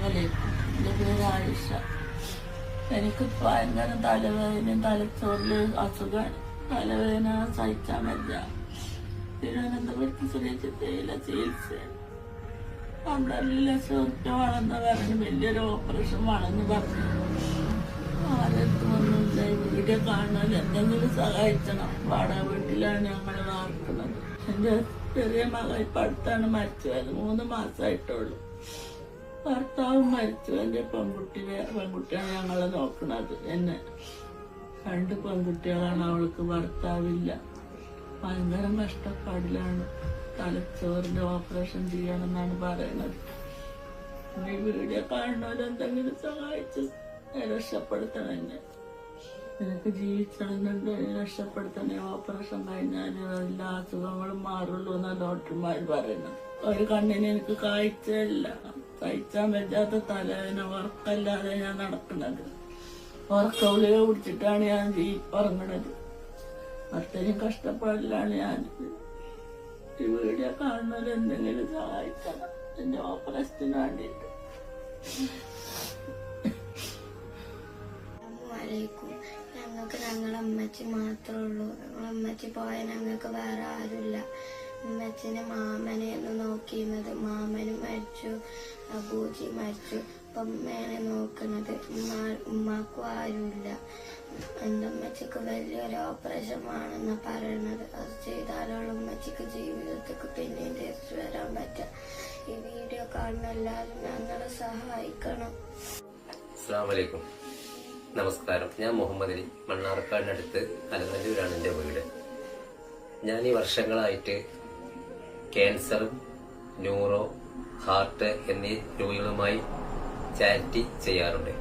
അസ്സലാമലൈക്കും. എൻ്റെ പേര് ആയിഷ. എനിക്ക് ഭയങ്കര തലവേദനയും തലച്ചോറിൽ അസുഖമാണ്. തലവേദന സഹിച്ചാൽ മതിയ. തിരുവനന്തപുരത്ത് സുരക്ഷിതയിലെ ചികിത്സയാണ്. 12 ലക്ഷം ഉറുപ്പ്യ വേണമെന്ന് പറഞ്ഞു. വലിയൊരു ഓപ്പറേഷൻ വേണമെന്ന് പറഞ്ഞു. ആരടുത്തും ഒന്നുമില്ല. ഈ വീഡിയോ കാണാൻ എന്തെങ്കിലും സഹായിക്കണം. വാടക വീട്ടിലാണ് ഞങ്ങൾ വാർക്കുന്നത്. എൻ്റെ ചെറിയ മകൾ ഇപ്പം അടുത്താണ് മരിച്ചത്. 3 മാസമായിട്ടുള്ളൂ. ഭർത്താവ് മരിച്ചു. എൻ്റെ പെൺകുട്ടിയാണ് ഞങ്ങളെ നോക്കുന്നത്. എന്നെ 2 പെൺകുട്ടികളാണ്. അവൾക്ക് ഭർത്താവില്ല. ഭയങ്കര കഷ്ടപ്പാടിലാണ്. തലച്ചോറിന്റെ ഓപ്പറേഷൻ ചെയ്യണമെന്നാണ് പറയണത്. ഈ വീഡിയോ കാണുന്നവരെന്തെങ്കിലും സഹായിച്ച് രക്ഷപ്പെടുത്തണം. എന്നെ എനിക്ക് ജീവിച്ചണമെന്നുണ്ട്. രക്ഷപ്പെടുത്തണേ. ഓപ്പറേഷൻ കഴിഞ്ഞാൽ എല്ലാ അസുഖങ്ങളും മാറുള്ളൂ എന്നാണ് ഡോക്ടർമാർ പറയുന്നത്. ഒരു കണ്ണിന് എനിക്ക് കാഴ്ചയില്ല. സഹിച്ചാൻ പറ്റാത്ത തലവേദന, ഉറക്കല്ലാതെ ഞാൻ നടക്കുന്നത്. ഉറക്കഗുളിക കുടിച്ചിട്ടാണ് ഞാൻ ഉറങ്ങണത്. അത്രയും കഷ്ടപ്പാടിലാണ് ഞാൻ. ഈ വീഡിയോ കാണുന്നവർ എന്തെങ്കിലും സഹായിക്കണം എന്റെ ഓപ്പറേഷന് വേണ്ടിയിട്ട്. ഞങ്ങൾക്ക് ഞങ്ങളെ അമ്മച്ചി മാത്രമേ ഉള്ളൂ. ഞങ്ങളമ്മച്ചി പോയാൽ ഞങ്ങൾക്ക് വേറെ ആരുമില്ല. അമ്മച്ചിനെ മാമനെയാണ് നോക്കിയിരുന്നത്. മാമനും മരിച്ചു, അബൂജി മരിച്ചു. ഇപ്പം അമ്മേനെ നോക്കണത്. ഉമ്മാക്കും ആരുമില്ല. എൻ്റെ അമ്മച്ചിക്ക് വലിയൊരു ഓപ്പറേഷൻ ആണെന്ന് പറയണത്. അത് ചെയ്താലുള്ള അമ്മച്ചിക്ക് ജീവിതത്തിക്ക് പിന്നെയും തിരിച്ചു വരാൻ പറ്റുക. ഈ വീഡിയോ കാണുന്ന എല്ലാവരും ഞങ്ങളെ സഹായിക്കണം. അസ്സലാമലൈക്കും. നമസ്കാരം. ഞാൻ മുഹമ്മദ് അലി. മണ്ണാർക്കാടിനടുത്ത് അലനല്ലൂരാണ് എൻ്റെ വീട്. ഞാൻ ഈ വർഷങ്ങളായിട്ട് ക്യാൻസറും ന്യൂറോ, ഹാർട്ട് എന്നീ രോഗികളുമായി ചാരിറ്റി ചെയ്യാറുണ്ട്.